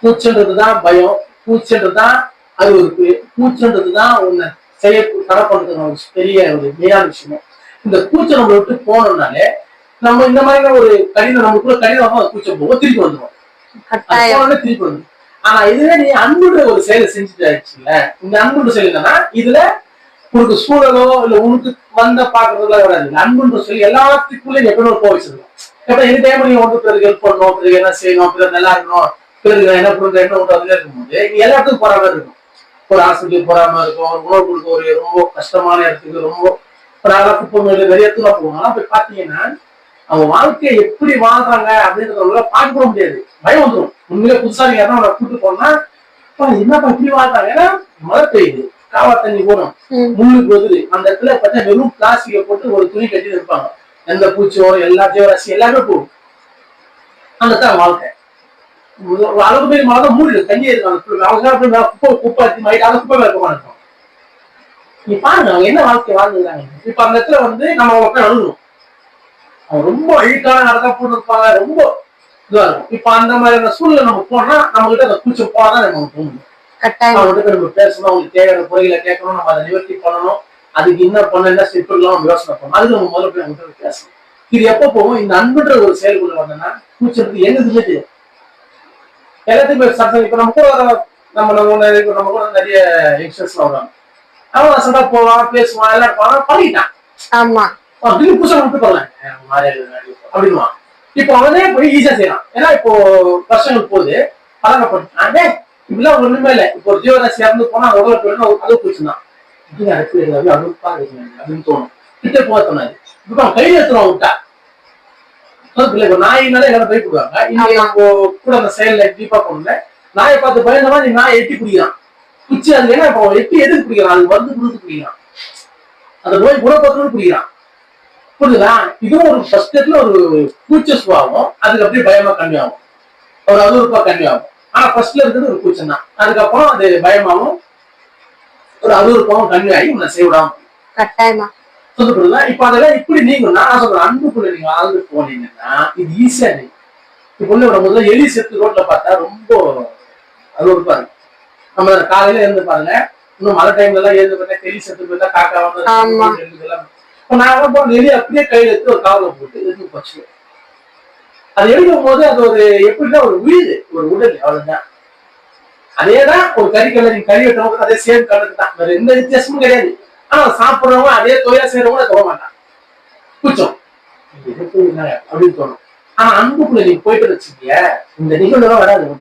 பூச்சன்றதுதான் பயம், பூச்சன்றதுதான் அறிவுறுப்பு, பூச்சன்றதுதான் உன்னை செய்ய தடை பண்றது பெரிய ஒரு மெயினான விஷயம். இந்த கூச்சம் நம்ம விட்டு போனோம்னாலே நம்ம இந்த மாதிரி ஒரு கடினம் நமக்குள்ள கடினமா கூச்சம் போகும், திருப்பி வந்துடும். திருப்பி வந்துடும். ஆனா இதுவே நீ அன்புன்ற ஒரு செயலை செஞ்சுட்டாச்சுல, இந்த அன்புன்ற செயல் என்னன்னா இதுல உனக்கு சூழலோ இல்ல உனக்கு வந்த பாக்குறதுலாம் வராது. அன்புன்ற சொல்லி எல்லாத்துக்குள்ளே எப்பவுமே போக வச்சிருக்கோம். எப்ப எனி டைம் நீங்க வந்து பிறகு ஹெல்ப் பண்ணணும், பிறகு என்ன செய்யணும், பிறகு நல்லா இருக்கணும், பிறகு என்ன பண்ணுறது என்ன ஒன்று அதுல இருக்கும்போது நீ எல்லாத்துக்கும் போற மாதிரி இருக்கும். ஒரு ஹாஸ்பிட்டலுக்கு போறாம இருக்கும், ஒரு உணவு கொடுக்க ஒரு ரொம்ப கஷ்டமான இடத்துக்கு ரொம்ப ஒரு ஆளா குப்பை நிறைய தூரம் போகணும். போய் பாத்தீங்கன்னா அவங்க வாழ்க்கையை எப்படி வாழ்றாங்க அப்படின்றத பார்க்க முடியாது, பயம் வந்துடும். உண்மையிலே புதுசா நீங்க அவனை கூட்டு போனா என்னப்பா இப்படி வாழ்றாங்க. ஏன்னா மழை பெய்யுது, காவா தண்ணி போடும், முள்ளுக்கு வருது, அந்த இடத்துல பார்த்தா வெறும் பிளாஸ்டிக்கை போட்டு ஒரு துணி கட்டி இருப்பாங்க. எந்த பூச்சியோ எல்லா ஜீவராசி எல்லாமே போகும். அந்த தான் வாழ்க்கை. அளவு பெரிய மழை தான் மூடிடு தண்ணி இருக்காங்க, அவங்க குப்பை குப்பை அதை குப்பை வைக்க இருக்கும். நீ பாருங்க அவங்க என்ன வாழ்க்கை வாழ்ந்துக்கிறாங்க. இப்ப அந்த இடத்துல வந்து நம்ம அவங்க அழுகணும். அவங்க ரொம்ப அழுக்கான நடக்க போட்டு இருப்பாங்க, ரொம்ப இதுவா இருக்கும். இப்ப அந்த மாதிரியான சூழ்நிலை நம்ம போனா நம்ம கிட்ட அந்த கூச்சம் போனாதான் நமக்கு தோணும். அவங்ககிட்ட நம்ம பேசணும், அவங்களுக்கு தேவையான குறைகளை கேட்கணும், நம்ம அதை நிவர்த்தி பண்ணணும், அதுக்கு என்ன பண்ண என்ன ஸ்டெப் நம்ம யோசனை பண்ணணும். அதுக்கு நம்ம முதல்ல போய் அவங்ககிட்ட பேசணும். இது எப்ப போகும், இந்த அன்புன்ற ஒரு செயல்குள்ள வந்தோம்னா கூச்சத்துக்கு எங்க தெரியும் எல்லாத்தையும் சட்டம். இப்ப நம்ம கூட நம்ம கூட நிறைய யங்ஸ்டர்ஸ் வருவாங்க. அவன் சண்டை போவான், பேசுவான், எல்லாம் பண்ணிட்டான். ஆமா அப்படின்னு புதுசா விட்டு போகலாம் அப்படின்வான். இப்போ அவனே போய் ஈஸியா செய்யலாம். ஏன்னா இப்போ வருஷங்களுக்கு போது பழகப்பட்டு இப்படிலாம் ஒண்ணுமே இல்லை. இப்போ ஒரு ஜீவராசி இறந்து போனா அந்த உடலை போயிடும், அது போச்சுதான் அப்படின்னு தோணும். கிட்ட போக தோணாது. இப்ப அவன் கையில் எடுத்துருவான் விட்டா நாயினால எல்லாம் பயப்படுவாங்க. இன்னைக்கு கூட அந்த செயல்ல டீப்பா போனல நாயை பார்த்து பயந்தமா நீ நாயை எட்டி பிடிக்கிறான் குச்சி. அது ஏன்னா இப்போ எட்டி எதுக்கு பிடிக்கிறான், அது மருந்து கொடுத்து பிடிக்கிறான், அந்த நோய் குணப்படுத்து பிடிக்கிறான். புரியுதா? இதுவும் ஒரு ஃபர்ஸ்ட் ஒரு கூச்ச சுபாவம், அதுக்கு அப்படியே பயமா கம்மியாகும், ஒரு அறுவறுப்பா கம்மியாகும். ஆனா ஃபர்ஸ்ட்ல இருக்கிறது ஒரு கூச்சம் தான். அதுக்கப்புறம் அது பயமாவும் ஒரு அறுவறுப்பாவும் கம்மியாகி உன்னை செய்விடாம கட்டாயமா சொல்லுறா. இப்ப அதெல்லாம் இப்படி நீங்க நான் சொல்றேன், அன்புக்குள்ள நீங்க ஆழ்ந்து போனீங்கன்னா இது ஈஸியா நீங்க இப்ப முதல்ல எலி செத்து ரோட்ல பார்த்தா ரொம்ப அறுவறுப்பா இருக்கு. நம்ம காலையில இருந்து பாருங்க, இன்னும் மழை டைம்ல எல்லாம் இருந்து பார்த்தா எலி செத்து போயிருந்தா காக்கா வந்து நான் போன எலி அப்படியே கையில எடுத்து ஒரு காவலை போட்டு எடுத்து வச்சு அது எடுக்கும் போது அது ஒரு எப்படின்னா ஒரு உயிர், ஒரு உடல், அவ்வளவுதான். அதேதான் ஒரு கறிக்கல்ல நீங்க கறி வெட்டவங்க அதே சேம் கலருக்கு தான், வேற எந்த வித்தியாசமும் கிடையாது. ஆனா சாப்பிடுறவங்க அதே தொழிலா செய்யறவங்க தொட மாட்டான், கூச்சம் அப்படின்னு தோணும். ஆனா அன்புக்குள்ள நீங்க போயிட்டு வச்சுக்கீங்க இந்த நிகழ்வுலாம் வராது.